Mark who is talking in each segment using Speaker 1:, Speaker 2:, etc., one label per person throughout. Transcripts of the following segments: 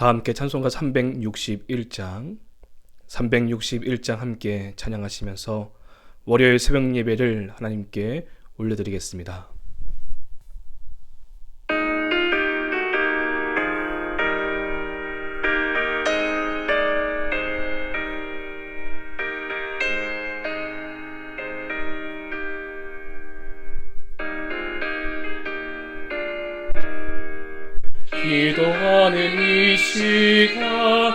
Speaker 1: 다 함께 찬송가 361장 함께 찬양하시면서 월요일 새벽 예배를 하나님께 올려드리겠습니다. 기도하는 이 시간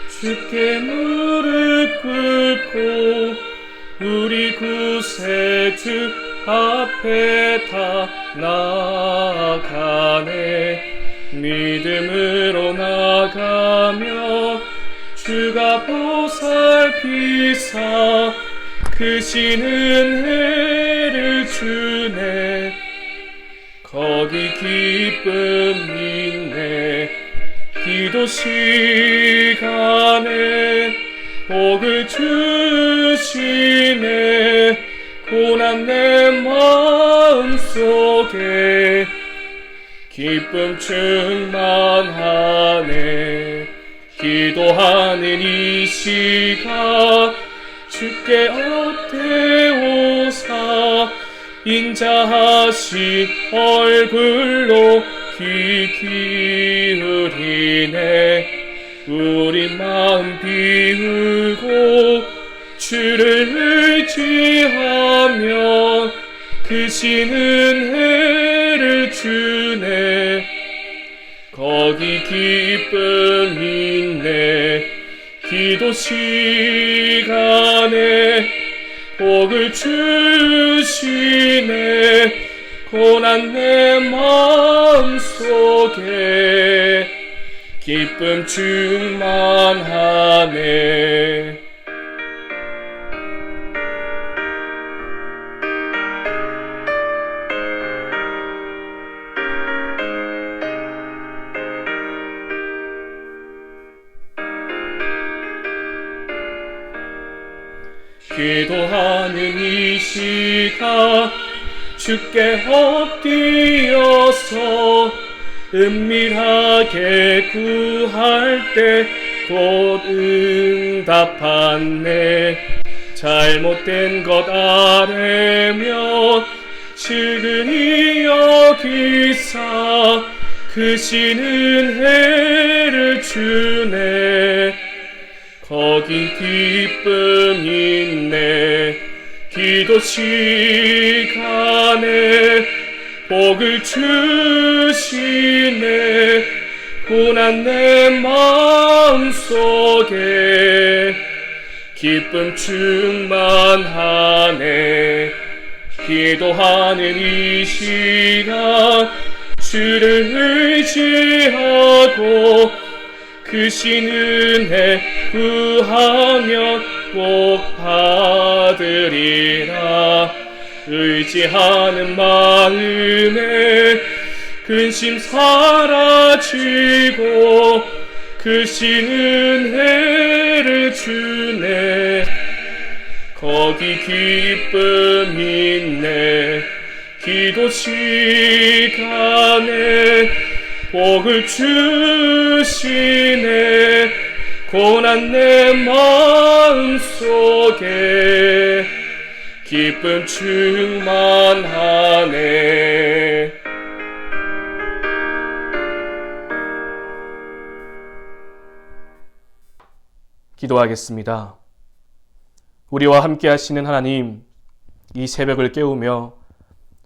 Speaker 1: 주께 무릎 꿇고 우리 구세주 앞에 다 나아가네. 믿음으로 나가며 주가 보살피사 크신 은혜를 주네. 거기 기쁨 있네. 기도 시간에 복을 주시네. 고난 내 마음속에 기쁨 충만하네. 기도하는 이 시간 주께 엎드오사 인자하신 얼굴로 귀 기울이네. 우리 마음 비우고 주를 의지하며 크신 은혜를 주네. 거기 기쁨 있네. 기도 시간에 복을 주시네. 고난 내 마음속에 기쁨 충만하네. 기도하는 이 시간 주께 엎드려서 은밀하게 구할 때 곧 응답하네. 잘못된 것 아뢰며 측은히 여기사 크신 은혜를 주네. 거기 기쁨 있네. 기도 시간에 복을 주시네. 고난 내 마음속에 기쁨 충만하네. 기도하는 이 시간 주를 의지하고 크신 은혜 구하면 꼭 받으리라. 의지하는 마음에 근심 사라지고 크신 은혜를 주네. 거기 기쁨 있네. 기도 시간에 복을 주시네. 고난 내 마음속에 기쁨 충만하네. 기도하겠습니다. 우리와 함께 하시는 하나님, 이 새벽을 깨우며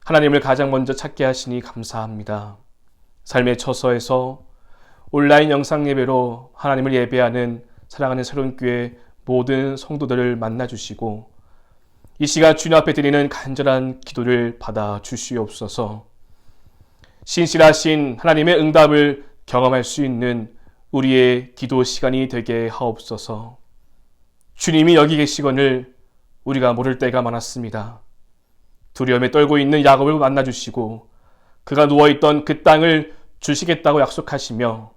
Speaker 1: 하나님을 가장 먼저 찾게 하시니 감사합니다. 삶의 처소에서 온라인 영상 예배로 하나님을 예배하는 사랑하는 새로운교회 모든 성도들을 만나주시고 이 시간 주님 앞에 드리는 간절한 기도를 받아 주시옵소서. 신실하신 하나님의 응답을 경험할 수 있는 우리의 기도 시간이 되게 하옵소서. 주님이 여기 계시거늘 우리가 모를 때가 많았습니다. 두려움에 떨고 있는 야곱을 만나주시고 그가 누워있던 그 땅을 주시겠다고 약속하시며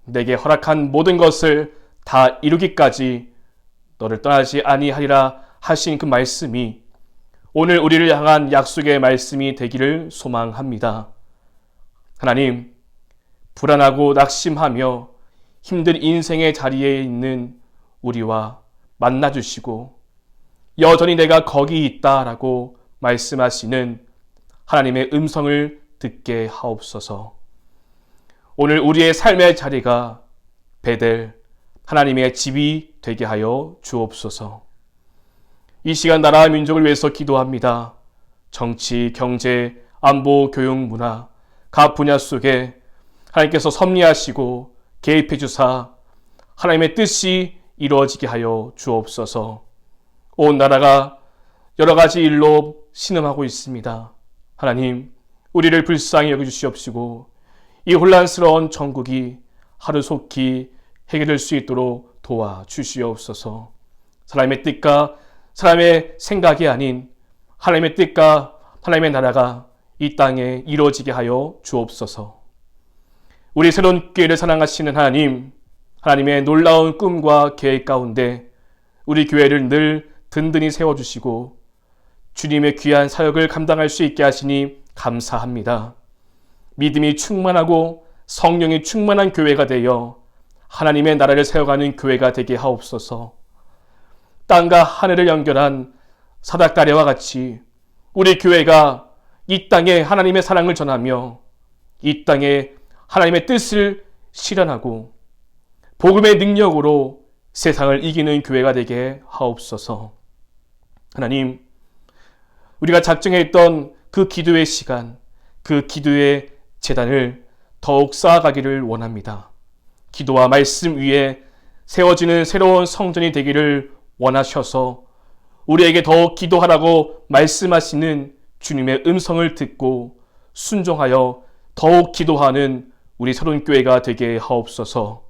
Speaker 1: 내게 허락한 모든 것을 다 이루기까지 너를 떠나지 아니하리라 하신 그 말씀이 오늘 우리를 향한 약속의 말씀이 되기를 소망합니다. 하나님, 불안하고 낙심하며 힘든 인생의 자리에 있는 우리와 만나주시고 여전히 내가 거기 있다라고 말씀하시는 하나님의 음성을 듣게 하옵소서. 오늘 우리의 삶의 자리가 베델, 하나님의 집이 되게 하여 주옵소서. 이 시간 나라와 민족을 위해서 기도합니다. 정치, 경제, 안보, 교육, 문화, 각 분야 속에 하나님께서 섭리하시고 개입해 주사 하나님의 뜻이 이루어지게 하여 주옵소서. 온 나라가 여러 가지 일로 신음하고 있습니다. 하나님, 우리를 불쌍히 여겨주시옵시고 이 혼란스러운 전국이 하루속히 해결될 수 있도록 도와주시옵소서. 사람의 뜻과 사람의 생각이 아닌 하나님의 뜻과 하나님의 나라가 이 땅에 이루어지게 하여 주옵소서. 우리 새로운 교회를 사랑하시는 하나님, 하나님의 놀라운 꿈과 계획 가운데 우리 교회를 늘 든든히 세워주시고 주님의 귀한 사역을 감당할 수 있게 하시니 감사합니다. 믿음이 충만하고 성령이 충만한 교회가 되어 하나님의 나라를 세워가는 교회가 되게 하옵소서. 땅과 하늘을 연결한 사닥다리와 같이 우리 교회가 이 땅에 하나님의 사랑을 전하며 이 땅에 하나님의 뜻을 실현하고 복음의 능력으로 세상을 이기는 교회가 되게 하옵소서. 하나님, 우리가 작정했던 그 기도의 시간, 그 기도의 제단을 더욱 쌓아가기를 원합니다. 기도와 말씀 위에 세워지는 새로운 성전이 되기를 원하셔서 우리에게 더욱 기도하라고 말씀하시는 주님의 음성을 듣고 순종하여 더욱 기도하는 우리 새로운 교회가 되게 하옵소서.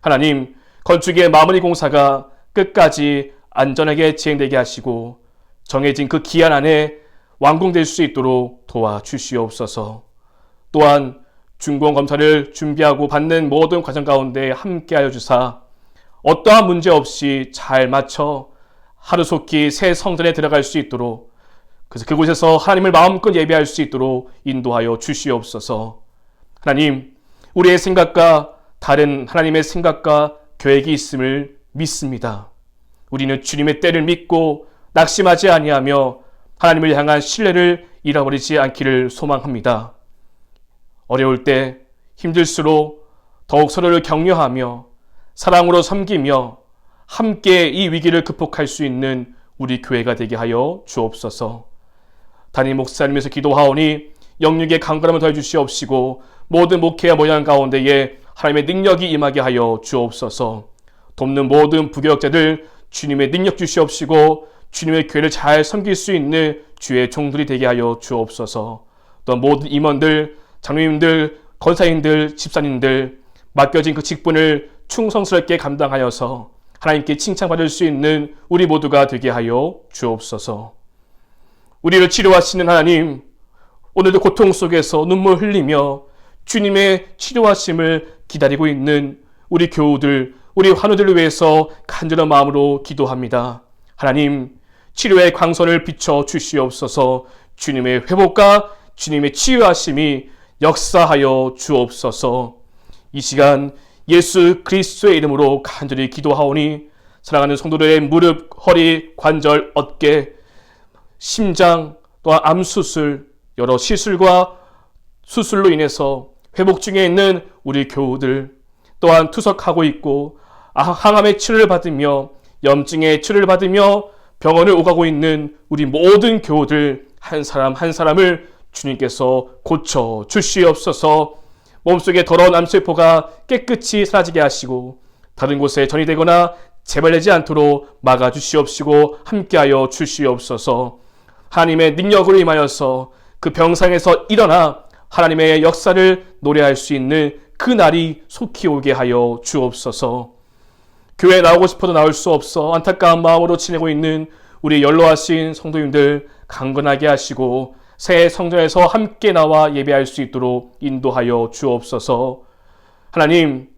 Speaker 1: 하나님, 건축의 마무리 공사가 끝까지 안전하게 진행되게 하시고 정해진 그 기한 안에 완공될 수 있도록 도와주시옵소서. 또한 준공 검사를 준비하고 받는 모든 과정 가운데 함께하여 주사 어떠한 문제 없이 잘 맞춰 하루속히 새 성전에 들어갈 수 있도록, 그래서 그곳에서 하나님을 마음껏 예배할 수 있도록 인도하여 주시옵소서. 하나님, 우리의 생각과 다른 하나님의 생각과 계획이 있음을 믿습니다. 우리는 주님의 때를 믿고 낙심하지 아니하며 하나님을 향한 신뢰를 잃어버리지 않기를 소망합니다. 어려울 때, 힘들수록 더욱 서로를 격려하며 사랑으로 섬기며 함께 이 위기를 극복할 수 있는 우리 교회가 되게 하여 주옵소서. 담임 목사님에서 기도하오니 영육의 강건함을 더해 주시옵시고 모든 목회와 모양 가운데에 하나님의 능력이 임하게 하여 주옵소서. 돕는 모든 부교역자들 주님의 능력 주시옵시고 주님의 교회를 잘 섬길 수 있는 주의 종들이 되게 하여 주옵소서. 또 모든 임원들, 장로님들, 권사님들, 집사님들 맡겨진 그 직분을 충성스럽게 감당하여서 하나님께 칭찬받을 수 있는 우리 모두가 되게 하여 주옵소서. 우리를 치료하시는 하나님, 오늘도 고통 속에서 눈물 흘리며 주님의 치료하심을 기다리고 있는 우리 교우들, 우리 환우들을 위해서 간절한 마음으로 기도합니다. 하나님, 치료의 광선을 비춰 주시옵소서. 주님의 회복과 주님의 치유하심이 역사하여 주옵소서. 이 시간 예수 그리스도의 이름으로 간절히 기도하오니 사랑하는 성도들의 무릎, 허리, 관절, 어깨, 심장, 또한 암 수술, 여러 시술과 수술로 인해서 회복 중에 있는 우리 교우들, 또한 투석하고 있고 항암의 치료를 받으며 염증의 치료를 받으며 병원을 오가고 있는 우리 모든 교우들 한 사람 한 사람을 주님께서 고쳐 주시옵소서. 몸속에 더러운 암세포가 깨끗이 사라지게 하시고 다른 곳에 전이되거나 재발되지 않도록 막아주시옵시고 함께하여 주시옵소서. 하나님의 능력으로 임하여서 그 병상에서 일어나 하나님의 역사를 노래할 수 있는 그 날이 속히 오게 하여 주옵소서. 교회에 나오고 싶어도 나올 수 없어 안타까운 마음으로 지내고 있는 우리 연로하신 성도님들 강건하게 하시고 새 성전에서 함께 나와 예배할 수 있도록 인도하여 주옵소서. 하나님,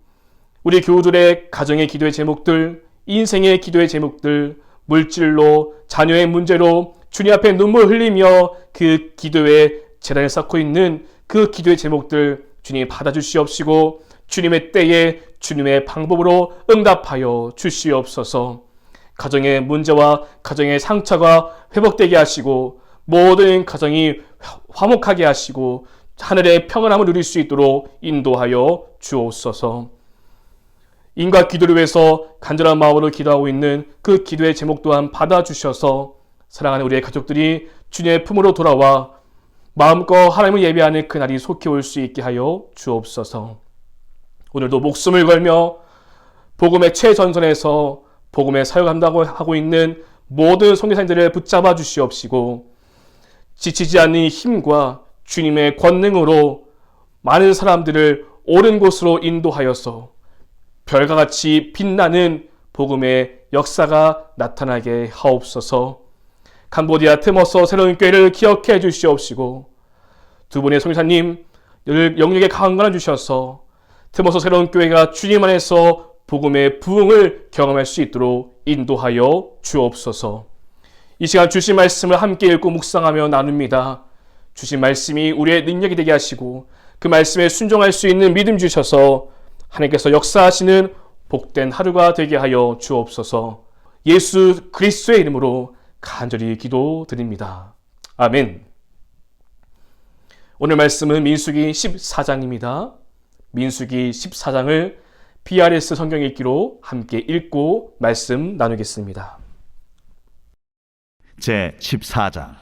Speaker 1: 우리 교우들의 가정의 기도의 제목들, 인생의 기도의 제목들, 물질로, 자녀의 문제로 주님 앞에 눈물 흘리며 그 기도의 제단을 쌓고 있는 그 기도의 제목들 주님 받아주시옵시고 주님의 때에 주님의 방법으로 응답하여 주시옵소서. 가정의 문제와 가정의 상처가 회복되게 하시고 모든 가정이 화목하게 하시고 하늘의 평안함을 누릴 수 있도록 인도하여 주옵소서. 인과 기도를 위해서 간절한 마음으로 기도하고 있는 그 기도의 제목 또한 받아주셔서 사랑하는 우리의 가족들이 주님의 품으로 돌아와 마음껏 하나님을 예배하는 그날이 속히 올 수 있게 하여 주옵소서. 오늘도 목숨을 걸며 복음의 최전선에서 복음의 사역한다고 하고 있는 모든 선교사님들을 붙잡아 주시옵시고 지치지 않는 힘과 주님의 권능으로 많은 사람들을 옳은 곳으로 인도하여서 별과 같이 빛나는 복음의 역사가 나타나게 하옵소서. 캄보디아 틈어서 새로운 교회를 기억해 주시옵시고 두 분의 선교사님 늘 영역에 강한 권한 주셔서 틈어서 새로운 교회가 주님 안에서 복음의 부흥을 경험할 수 있도록 인도하여 주옵소서. 이 시간 주신 말씀을 함께 읽고 묵상하며 나눕니다. 주신 말씀이 우리의 능력이 되게 하시고 그 말씀에 순종할 수 있는 믿음 주셔서 하나님께서 역사하시는 복된 하루가 되게 하여 주옵소서. 예수 그리스도의 이름으로 간절히 기도드립니다. 아멘. 오늘 말씀은 민수기 14장입니다. 민수기 14장을 PRS 성경 읽기로 함께 읽고 말씀 나누겠습니다.
Speaker 2: 제 14장.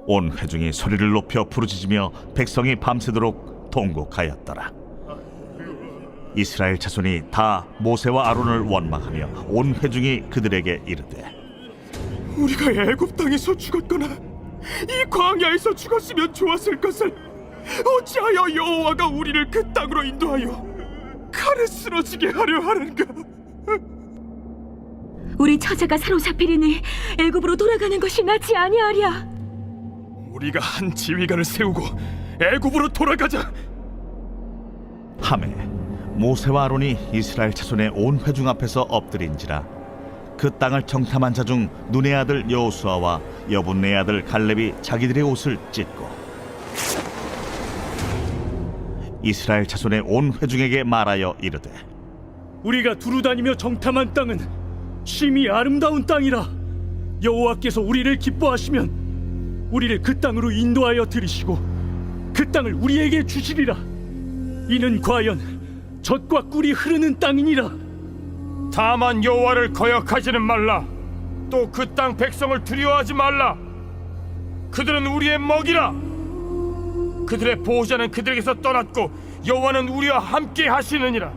Speaker 2: 온 회중이 소리를 높여 부르짖으며 백성이 밤새도록 통곡하였더라. 이스라엘 자손이 다 모세와 아론을 원망하며 온 회중이 그들에게 이르되
Speaker 3: 우리가 애굽 땅에서 죽었거나 이 광야에서 죽었으면 좋았을 것을 어찌하여 여호와가 우리를 그 땅으로 인도하여 칼에 쓰러지게 하려 하는가?
Speaker 4: 우리 처자가 사로잡히리니 애굽으로 돌아가는 것이 낫지 아니하랴.
Speaker 3: 우리가 한 지휘관을 세우고 애굽으로 돌아가자.
Speaker 2: 하매 모세와 아론이 이스라엘 자손의 온 회중 앞에서 엎드린지라 그 땅을 정탐한 자 중 눈의 아들 여호수아와 여분네 아들 갈렙이 자기들의 옷을 찢고 이스라엘 자손의 온 회중에게 말하여 이르되
Speaker 5: 우리가 두루다니며 정탐한 땅은 심히 아름다운 땅이라. 여호와께서 우리를 기뻐하시면 우리를 그 땅으로 인도하여 들이시고 그 땅을 우리에게 주시리라. 이는 과연 젖과 꿀이 흐르는 땅이니라.
Speaker 3: 다만 여호와를 거역하지는 말라. 또 그 땅 백성을 두려워하지 말라. 그들은 우리의 먹이라. 그들의 보호자는 그들에게서 떠났고 여호와는 우리와 함께 하시느니라.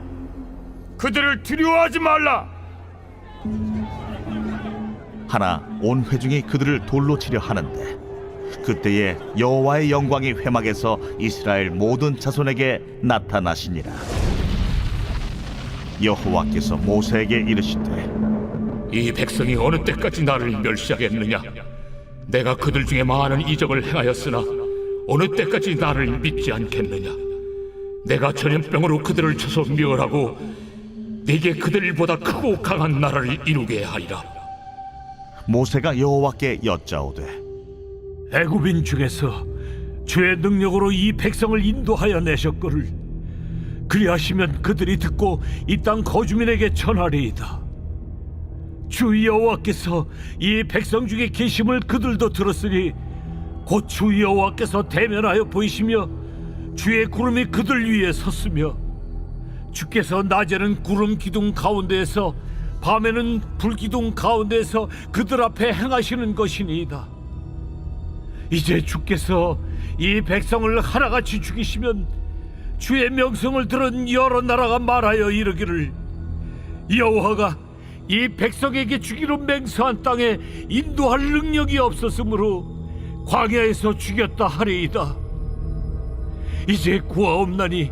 Speaker 3: 그들을 두려워하지 말라.
Speaker 2: 하나 온 회중이 그들을 돌로 치려 하는데 그때에 여호와의 영광이 회막에서 이스라엘 모든 자손에게 나타나시니라. 여호와께서 모세에게 이르시되
Speaker 6: 이 백성이 어느 때까지 나를 멸시하겠느냐? 내가 그들 중에 많은 이적을 행하였으나 어느 때까지 나를 믿지 않겠느냐? 내가 전염병으로 그들을 쳐서 멸하고 네게 그들보다 크고 강한 나라를 이루게 하리라.
Speaker 2: 모세가 여호와께 여짜오되
Speaker 5: 애굽인 중에서 주의 능력으로 이 백성을 인도하여 내셨거를 그리하시면 그들이 듣고 이 땅 거주민에게 전하리이다. 주 여호와께서 이 백성 중에 계심을 그들도 들었으니 곧 주 여호와께서 대면하여 보이시며 주의 구름이 그들 위에 섰으며 주께서 낮에는 구름 기둥 가운데에서 밤에는 불 기둥 가운데에서 그들 앞에 행하시는 것이니이다. 이제 주께서 이 백성을 하나같이 죽이시면 주의 명성을 들은 여러 나라가 말하여 이르기를 여호와가 이 백성에게 주기로 맹세한 땅에 인도할 능력이 없었으므로 광야에서 죽였다 하리이다. 이제 구하옵나니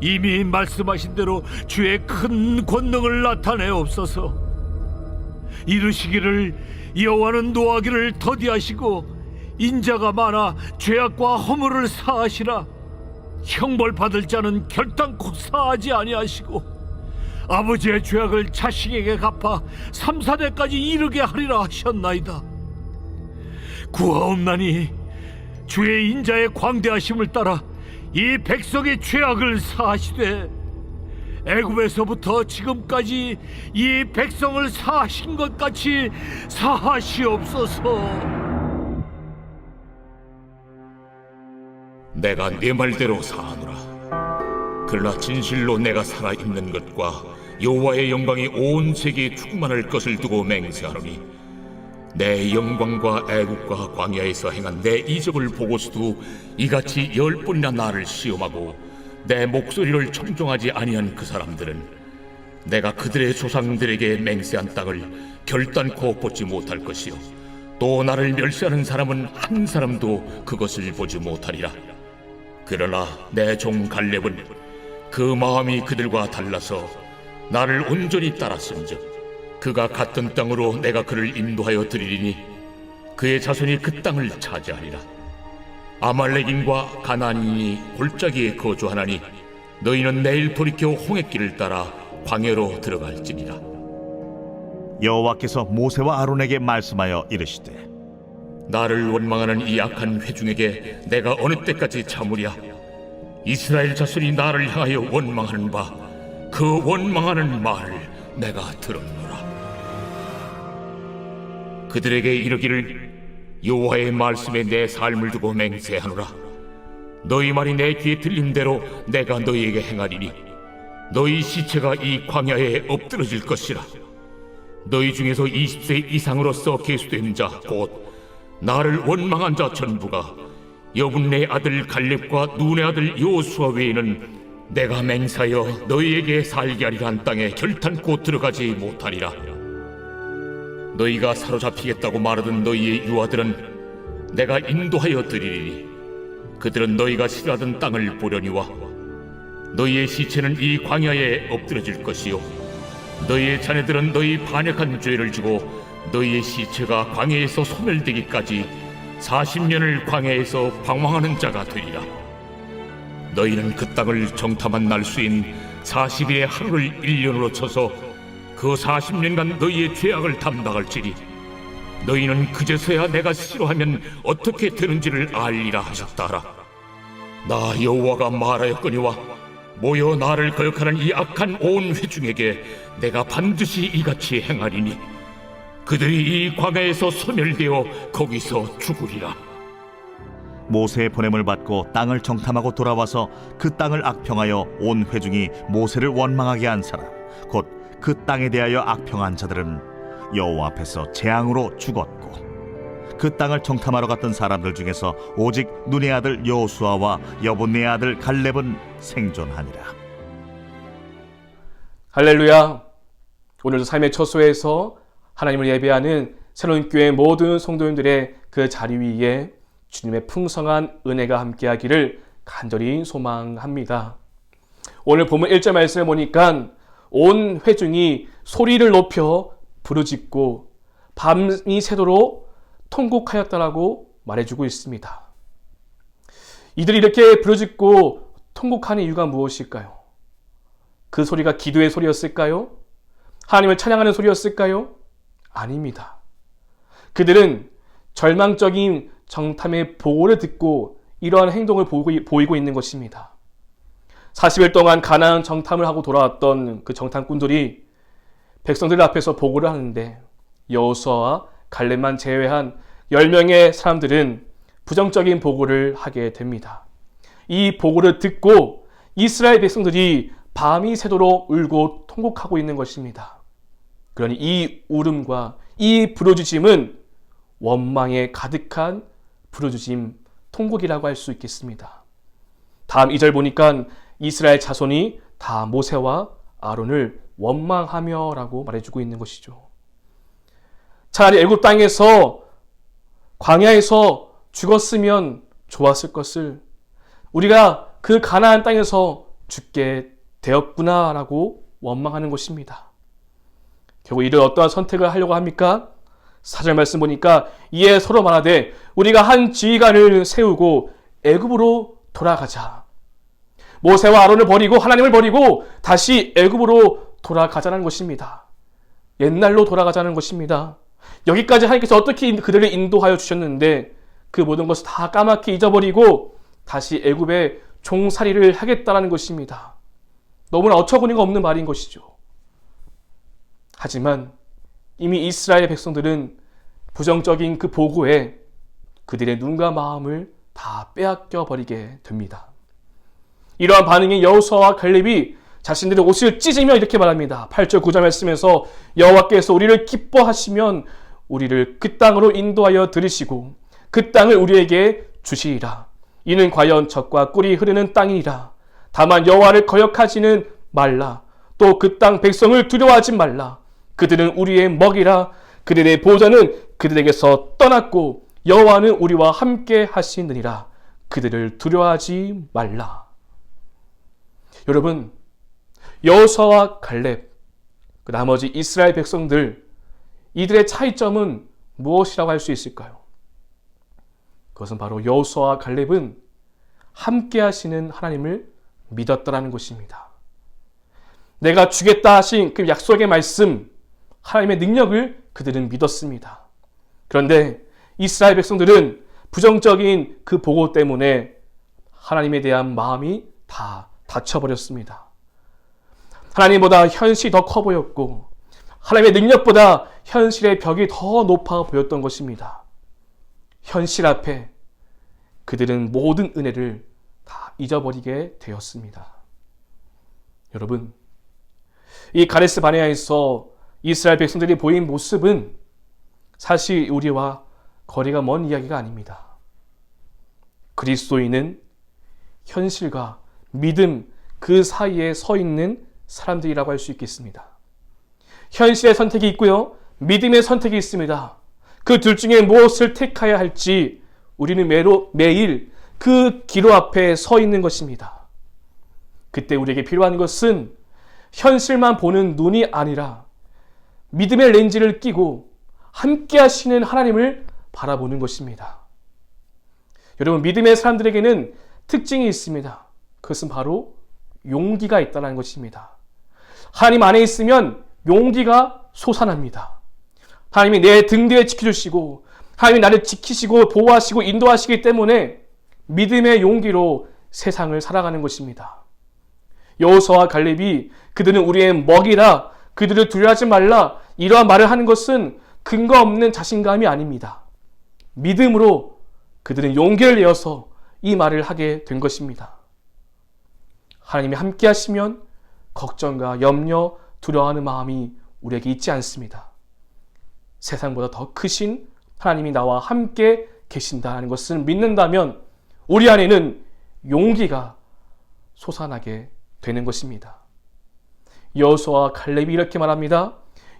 Speaker 5: 이미 말씀하신 대로 주의 큰 권능을 나타내옵소서. 이르시기를 여호와는 노하기를 더디하시고 인자가 많아 죄악과 허물을 사하시라. 형벌받을 자는 결단코 사하지 아니하시고 아버지의 죄악을 자식에게 갚아 3, 4대까지 이르게 하리라 하셨나이다. 구하옵나니
Speaker 7: 주의 인자의 광대하심을 따라 이 백성의 죄악을 사하시되 애굽에서부터 지금까지 이 백성을 사하신 것 같이 사하시옵소서.
Speaker 6: 내가 네 말대로 사하노라. 그러나 진실로 내가 살아있는 것과 여호와의 영광이 온 세계에 충만할 것을 두고 맹세하노니 내 영광과 애국과 광야에서 행한 내 이적을 보고서도 이같이 10번이나 나를 시험하고 내 목소리를 청종하지 아니한 그 사람들은 내가 그들의 조상들에게 맹세한 땅을 결단코 보지 못할 것이요 또 나를 멸시하는 사람은 한 사람도 그것을 보지 못하리라. 그러나 내 종 갈렙은 그 마음이 그들과 달라서 나를 온전히 따랐은즉 그가 갔던 땅으로 내가 그를 인도하여 드리리니 그의 자손이 그 땅을 차지하리라. 아말렉인과 가나안인이 골짜기에 거주하나니 너희는 내일 돌이켜 홍해길을 따라 광야로 들어갈지니라.
Speaker 2: 여호와께서 모세와 아론에게 말씀하여 이르시되
Speaker 6: 나를 원망하는 이 악한 회중에게 내가 어느 때까지 참으랴. 이스라엘 자손이 나를 향하여 원망하는 바 그 원망하는 말을 내가 들었노라. 그들에게 이르기를 여호와의 말씀에 내 삶을 두고 맹세하노라. 너희 말이 내 귀에 들린 대로 내가 너희에게 행하리니 너희 시체가 이 광야에 엎드러질 것이라. 너희 중에서 20세 이상으로서 계수된 자 곧 나를 원망한 자 전부가 여분네 아들 갈렙과 눈의 아들 여호수아 외에는 내가 맹세하여 너희에게 살게 하리라 한 땅에 결탄코 들어가지 못하리라. 너희가 사로잡히겠다고 말하던 너희의 유아들은 내가 인도하여 드리리니 그들은 너희가 싫어하던 땅을 보려니와 너희의 시체는 이 광야에 엎드러질 것이요 너희의 자녀들은 너희 반역한 죄를 지고 너희의 시체가 광야에서 소멸되기까지 40년을 광야에서 방황하는 자가 되리라. 너희는 그 땅을 정탐한 날수인 40일의 하루를 1년으로 쳐서 그 40년간 너희의 죄악을 담당할지니 너희는 그제서야 내가 싫어하면 어떻게 되는지를 알리라 하셨다라. 나 여호와가 말하였거니와 모여 나를 거역하는 이 악한 온 회중에게 내가 반드시 이같이 행하리니 그들이 이 광야에서 소멸되어 거기서 죽으리라.
Speaker 2: 모세의 보냄을 받고 땅을 정탐하고 돌아와서 그 땅을 악평하여 온 회중이 모세를 원망하게 한 사람 곧 그 땅에 대하여 악평한 자들은 여호와 앞에서 재앙으로 죽었고 그 땅을 정탐하러 갔던 사람들 중에서 오직 눈의 아들 여호수아와 여분네 아들 갈렙은 생존하니라.
Speaker 1: 할렐루야. 오늘도 삶의 처소에서 하나님을 예배하는 새로운 교회 모든 성도님들의 그 자리 위에 주님의 풍성한 은혜가 함께하기를 간절히 소망합니다. 오늘 본문 1절 말씀을 보니까 온 회중이 소리를 높여 부르짖고 밤이 새도록 통곡하였다라고 말해주고 있습니다. 이들이 이렇게 부르짖고 통곡하는 이유가 무엇일까요? 그 소리가 기도의 소리였을까요? 하나님을 찬양하는 소리였을까요? 아닙니다. 그들은 절망적인 정탐의 보고를 듣고 이러한 행동을 보이고 있는 것입니다. 40일 동안 가나안 정탐을 하고 돌아왔던 그 정탐꾼들이 백성들 앞에서 보고를 하는데 여호수아와 갈렙만 제외한 10명의 사람들은 부정적인 보고를 하게 됩니다. 이 보고를 듣고 이스라엘 백성들이 밤이 새도록 울고 통곡하고 있는 것입니다. 그러니 이 울음과 이 부르짖음은 원망에 가득한 부르짖음, 통곡이라고 할 수 있겠습니다. 다음 2절 보니까 이스라엘 자손이 다 모세와 아론을 원망하며 라고 말해주고 있는 것이죠. 차라리 애굽 땅에서 광야에서 죽었으면 좋았을 것을 우리가 그 가나안 땅에서 죽게 되었구나 라고 원망하는 것입니다. 결국 이를 어떠한 선택을 하려고 합니까? 4절 말씀 보니까 이에 서로 말하되 우리가 한 지휘관을 세우고 애굽으로 돌아가자. 모세와 아론을 버리고 하나님을 버리고 다시 애굽으로 돌아가자는 것입니다. 옛날로 돌아가자는 것입니다. 여기까지 하나님께서 어떻게 그들을 인도하여 주셨는데 그 모든 것을 다 까맣게 잊어버리고 다시 애굽의 종살이를 하겠다라는 것입니다. 너무나 어처구니가 없는 말인 것이죠. 하지만 이미 이스라엘 백성들은 부정적인 그 보고에 그들의 눈과 마음을 다 빼앗겨 버리게 됩니다. 이러한 반응에 여호수아와 갈렙이 자신들의 옷을 찢으며 이렇게 말합니다. 8절 9절 말씀에서 여호와께서 우리를 기뻐하시면 우리를 그 땅으로 인도하여 들으시고 그 땅을 우리에게 주시리라. 이는 과연 젖과 꿀이 흐르는 땅이니라. 다만 여호와를 거역하지는 말라. 또 그 땅 백성을 두려워하지 말라. 그들은 우리의 먹이라. 그들의 보호자는 그들에게서 떠났고 여호와는 우리와 함께 하시느니라. 그들을 두려워하지 말라. 여러분, 여호수아와 갈렙, 그 나머지 이스라엘 백성들, 이들의 차이점은 무엇이라고 할 수 있을까요? 그것은 바로 여호수아와 갈렙은 함께 하시는 하나님을 믿었다라는 것입니다. 내가 주겠다 하신 그 약속의 말씀, 하나님의 능력을 그들은 믿었습니다. 그런데 이스라엘 백성들은 부정적인 그 보고 때문에 하나님에 대한 마음이 다 닫혀버렸습니다. 하나님보다 현실이 더 커 보였고 하나님의 능력보다 현실의 벽이 더 높아 보였던 것입니다. 현실 앞에 그들은 모든 은혜를 다 잊어버리게 되었습니다. 여러분, 이 가데스 바네아에서 이스라엘 백성들이 보인 모습은 사실 우리와 거리가 먼 이야기가 아닙니다. 그리스도인은 현실과 믿음 그 사이에 서 있는 사람들이라고 할 수 있겠습니다. 현실의 선택이 있고요, 믿음의 선택이 있습니다. 그 둘 중에 무엇을 택해야 할지 우리는 매일 그 기로 앞에 서 있는 것입니다. 그때 우리에게 필요한 것은 현실만 보는 눈이 아니라 믿음의 렌즈를 끼고 함께 하시는 하나님을 바라보는 것입니다. 여러분, 믿음의 사람들에게는 특징이 있습니다. 그것은 바로 용기가 있다는 것입니다. 하나님 안에 있으면 용기가 솟아납니다. 하나님이 내 등 뒤에 지켜주시고 하나님이 나를 지키시고 보호하시고 인도하시기 때문에 믿음의 용기로 세상을 살아가는 것입니다. 여호수아와 갈렙이 그들은 우리의 먹이라, 그들을 두려워하지 말라, 이러한 말을 하는 것은 근거 없는 자신감이 아닙니다. 믿음으로 그들은 용기를 내어서 이 말을 하게 된 것입니다. 하나님이 함께 하시면 걱정과 염려, 두려워하는 마음이 우리에게 있지 않습니다. 세상보다 더 크신 하나님이 나와 함께 계신다는 것을 믿는다면 우리 안에는 용기가 솟아나게 되는 것입니다. 여호수아와 갈렙이 이렇게 말합니다.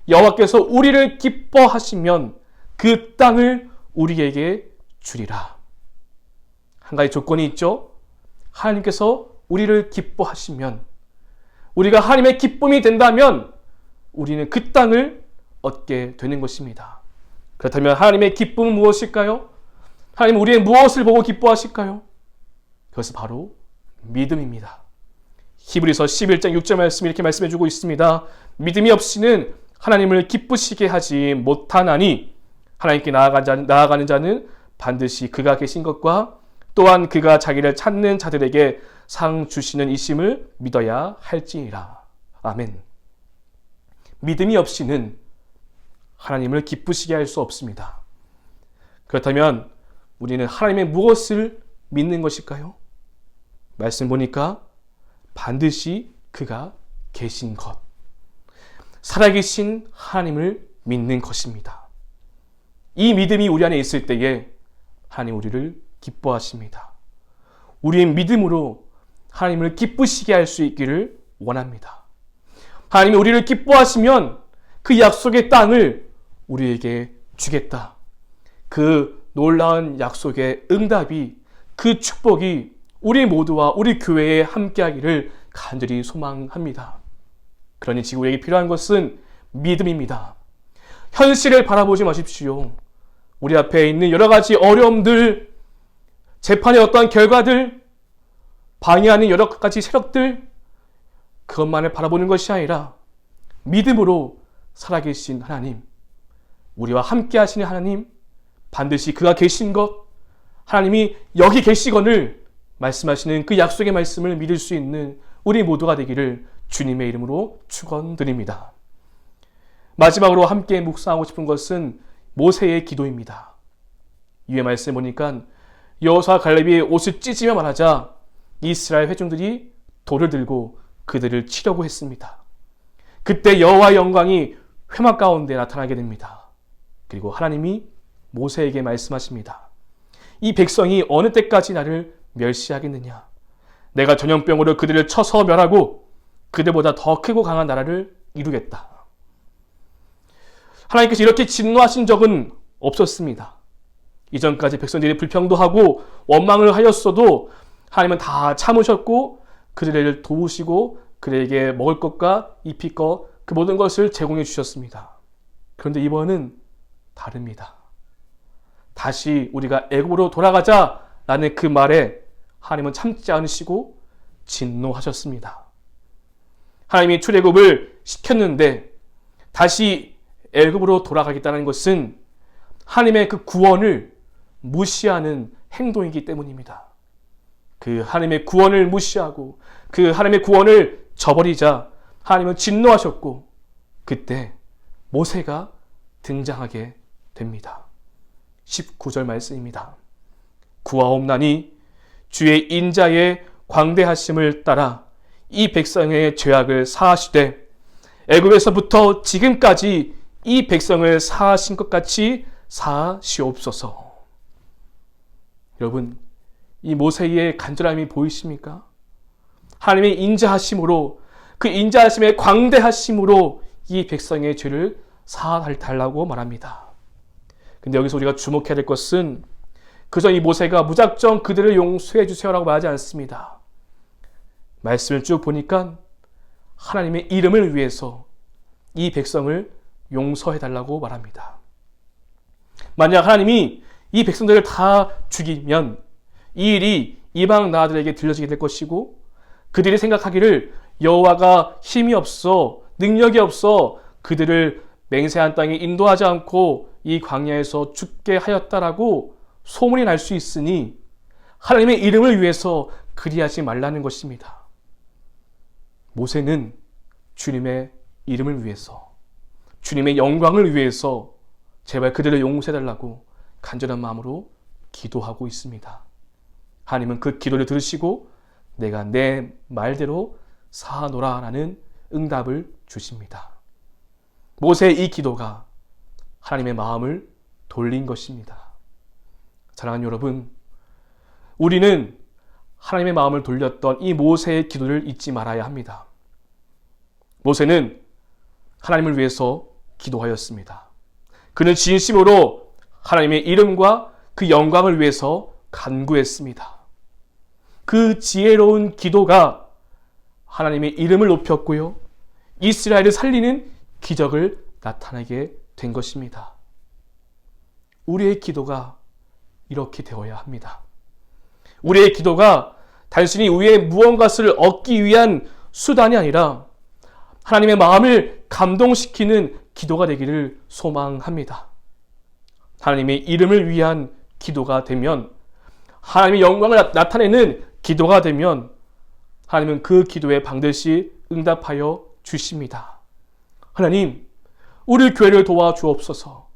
Speaker 1: 여호와께서 우리를 기뻐하시면 그 땅을 우리에게 주리라. 한 가지 조건이 있죠. 하나님께서 우리를 기뻐하시면, 우리가 하나님의 기쁨이 된다면 우리는 그 땅을 얻게 되는 것입니다. 그렇다면 하나님의 기쁨은 무엇일까요? 하나님은 우리의 무엇을 보고 기뻐하실까요? 그것은 바로 믿음입니다. 히브리서 11장 6절 말씀 이렇게 말씀해주고 있습니다. 믿음이 없이는 하나님을 기쁘시게 하지 못하나니 하나님께 나아가는 자는 반드시 그가 계신 것과 또한 그가 자기를 찾는 자들에게 상 주시는 이심을 믿어야 할지니라. 아멘. 믿음이 없이는 하나님을 기쁘시게 할 수 없습니다. 그렇다면 우리는 하나님의 무엇을 믿는 것일까요? 말씀 보니까 반드시 그가 계신 것, 살아계신 하나님을 믿는 것입니다. 이 믿음이 우리 안에 있을 때에 하나님 우리를 기뻐하십니다. 우리의 믿음으로 하나님을 기쁘시게 할 수 있기를 원합니다. 하나님이 우리를 기뻐하시면 그 약속의 땅을 우리에게 주겠다. 그 놀라운 약속의 응답이, 그 축복이 우리 모두와 우리 교회에 함께하기를 간절히 소망합니다. 그러니 지금 우리에게 필요한 것은 믿음입니다. 현실을 바라보지 마십시오. 우리 앞에 있는 여러 가지 어려움들, 재판의 어떠한 결과들, 방해하는 여러 가지 세력들, 그것만을 바라보는 것이 아니라 믿음으로 살아계신 하나님, 우리와 함께 하시는 하나님, 반드시 그가 계신 것, 하나님이 여기 계시거늘 말씀하시는 그 약속의 말씀을 믿을 수 있는 우리 모두가 되기를 주님의 이름으로 축원드립니다. 마지막으로 함께 묵상하고 싶은 것은 모세의 기도입니다. 위에 말씀 보니까 여호수아 갈렙이 옷을 찢으며 말하자 이스라엘 회중들이 돌을 들고 그들을 치려고 했습니다. 그때 여호와의 영광이 회막 가운데 나타나게 됩니다. 그리고 하나님이 모세에게 말씀하십니다. 이 백성이 어느 때까지 나를 멸시하겠느냐? 내가 전염병으로 그들을 쳐서 멸하고 그들보다 더 크고 강한 나라를 이루겠다. 하나님께서 이렇게 진노하신 적은 없었습니다. 이전까지 백성들이 불평도하고 원망을 하였어도 하나님은 다 참으셨고 그들을 도우시고 그들에게 먹을 것과 입힐 것, 그 모든 것을 제공해 주셨습니다. 그런데 이번은 다릅니다. 다시 우리가 애굽으로 돌아가자라는 그 말에 하나님은 참지 않으시고 진노하셨습니다. 하나님이 출애굽을 시켰는데 다시 애굽으로 돌아가겠다는 것은 하나님의 그 구원을 무시하는 행동이기 때문입니다. 그 하나님의 구원을 무시하고 그 하나님의 구원을 저버리자 하나님은 진노하셨고 그때 모세가 등장하게 됩니다. 19절 말씀입니다. 구하옵나니 주의 인자의 광대하심을 따라 이 백성의 죄악을 사하시되 애굽에서부터 지금까지 이 백성을 사하신 것 같이 사하시옵소서. 여러분, 이 모세의 간절함이 보이십니까? 하나님의 인자하심으로, 그 인자하심의 광대하심으로 이 백성의 죄를 사하달라고 말합니다. 근데 여기서 우리가 주목해야 될 것은 그저 이 모세가 무작정 그들을 용서해 주세요라고 말하지 않습니다. 말씀을 쭉 보니까 하나님의 이름을 위해서 이 백성을 용서해달라고 말합니다. 만약 하나님이 이 백성들을 다 죽이면 이 일이 이방 나라들에게 들려지게 될 것이고 그들이 생각하기를 여호와가 힘이 없어 능력이 없어 그들을 맹세한 땅에 인도하지 않고 이 광야에서 죽게 하였다라고 소문이 날 수 있으니 하나님의 이름을 위해서 그리하지 말라는 것입니다. 모세는 주님의 이름을 위해서 주님의 영광을 위해서 제발 그들을 용서해달라고 간절한 마음으로 기도하고 있습니다. 하나님은 그 기도를 들으시고 내가 내 말대로 사하노라 라는 응답을 주십니다. 모세의 이 기도가 하나님의 마음을 돌린 것입니다. 사랑하는 여러분, 우리는 하나님의 마음을 돌렸던 이 모세의 기도를 잊지 말아야 합니다. 모세는 하나님을 위해서 기도하였습니다. 그는 진심으로 하나님의 이름과 그 영광을 위해서 간구했습니다. 그 지혜로운 기도가 하나님의 이름을 높였고요. 이스라엘을 살리는 기적을 나타내게 된 것입니다. 우리의 기도가 이렇게 되어야 합니다. 우리의 기도가 단순히 우리의 무언가를 얻기 위한 수단이 아니라 하나님의 마음을 감동시키는 기도가 되기를 소망합니다. 하나님의 이름을 위한 기도가 되면, 하나님의 영광을 나타내는 기도가 되면 하나님은 그 기도에 반드시 응답하여 주십니다. 하나님, 우리 교회를 도와주옵소서.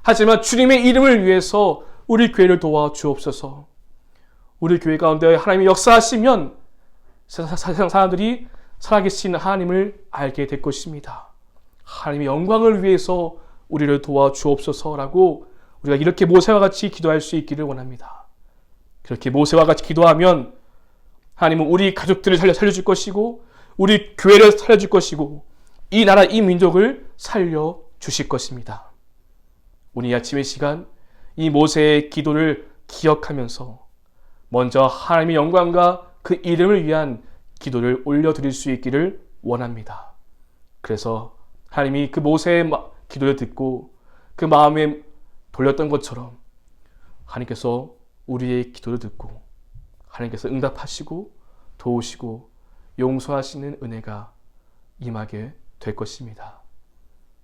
Speaker 1: 하지만 주님의 이름을 위해서 우리 교회를 도와주옵소서. 우리 교회 가운데 하나님이 역사하시면 세상 사람들이 살아계신 하나님을 알게 될 것입니다. 하나님의 영광을 위해서 우리를 도와주옵소서라고 우리가 이렇게 모세와 같이 기도할 수 있기를 원합니다. 그렇게 모세와 같이 기도하면 하나님은 우리 가족들을 살려줄 것이고 우리 교회를 살려줄 것이고 이 나라 이 민족을 살려주실 것입니다. 오늘 아침의 시간 이 모세의 기도를 기억하면서 먼저 하나님의 영광과 그 이름을 위한 기도를 올려드릴 수 있기를 원합니다. 그래서 하나님이 그 모세의 기도를 듣고 그 마음에 돌렸던 것처럼 하나님께서 우리의 기도를 듣고 하나님께서 응답하시고 도우시고 용서하시는 은혜가 임하게 될 것입니다.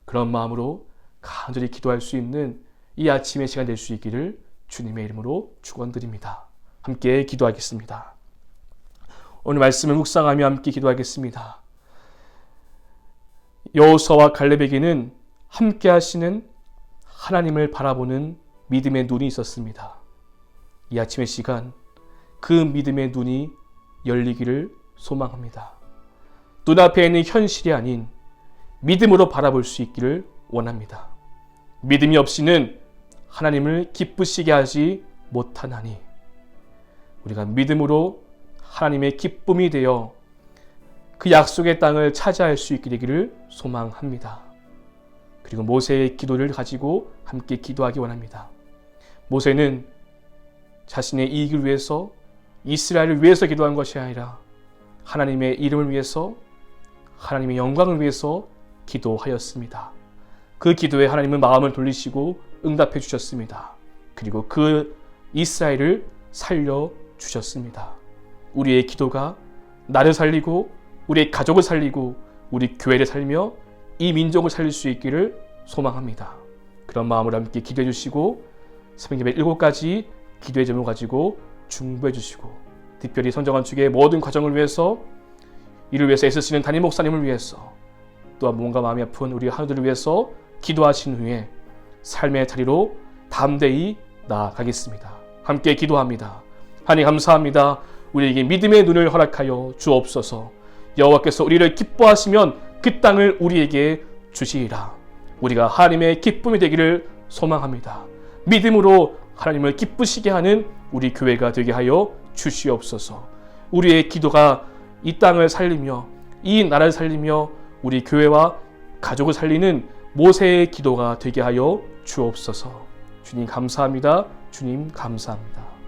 Speaker 1: 그런 마음으로 간절히 기도할 수 있는 이 아침의 시간 될 수 있기를 주님의 이름으로 축원드립니다. 함께 기도하겠습니다. 오늘 말씀을 묵상하며 함께 기도하겠습니다. 여호수아와 갈렙에게는 함께 하시는 하나님을 바라보는 믿음의 눈이 있었습니다. 이 아침의 시간 그 믿음의 눈이 열리기를 소망합니다. 눈앞에 있는 현실이 아닌 믿음으로 바라볼 수 있기를 원합니다. 믿음이 없이는 하나님을 기쁘시게 하지 못하나니 우리가 믿음으로 하나님의 기쁨이 되어 그 약속의 땅을 차지할 수 있게 되기를 소망합니다. 그리고 모세의 기도를 가지고 함께 기도하기 원합니다. 모세는 자신의 이익을 위해서 이스라엘을 위해서 기도한 것이 아니라 하나님의 이름을 위해서 하나님의 영광을 위해서 기도하였습니다. 그 기도에 하나님은 마음을 돌리시고 응답해 주셨습니다. 그리고 그 이스라엘을 살려주셨습니다. 우리의 기도가 나를 살리고 우리의 가족을 살리고 우리 교회를 살며 이 민족을 살릴 수 있기를 소망합니다. 그런 마음으로 함께 기도해 주시고 새벽 예배 7가지 기도의 제목을 가지고 중보해 주시고 특별히 선정한 축의 모든 과정을 위해서 이를 위해서 애쓰시는 담임 목사님을 위해서 또한 뭔가 마음이 아픈 우리 하나들을 위해서 기도하신 후에 삶의 자리로 담대히 나아가겠습니다. 함께 기도합니다. 하나님 감사합니다. 우리에게 믿음의 눈을 허락하여 주옵소서. 여호와께서 우리를 기뻐하시면 그 땅을 우리에게 주시리라. 우리가 하나님의 기쁨이 되기를 소망합니다. 믿음으로 하나님을 기쁘시게 하는 우리 교회가 되게 하여 주시옵소서. 우리의 기도가 이 땅을 살리며 이 나라를 살리며 우리 교회와 가족을 살리는 모세의 기도가 되게 하여 주옵소서. 주님 감사합니다. 주님 감사합니다.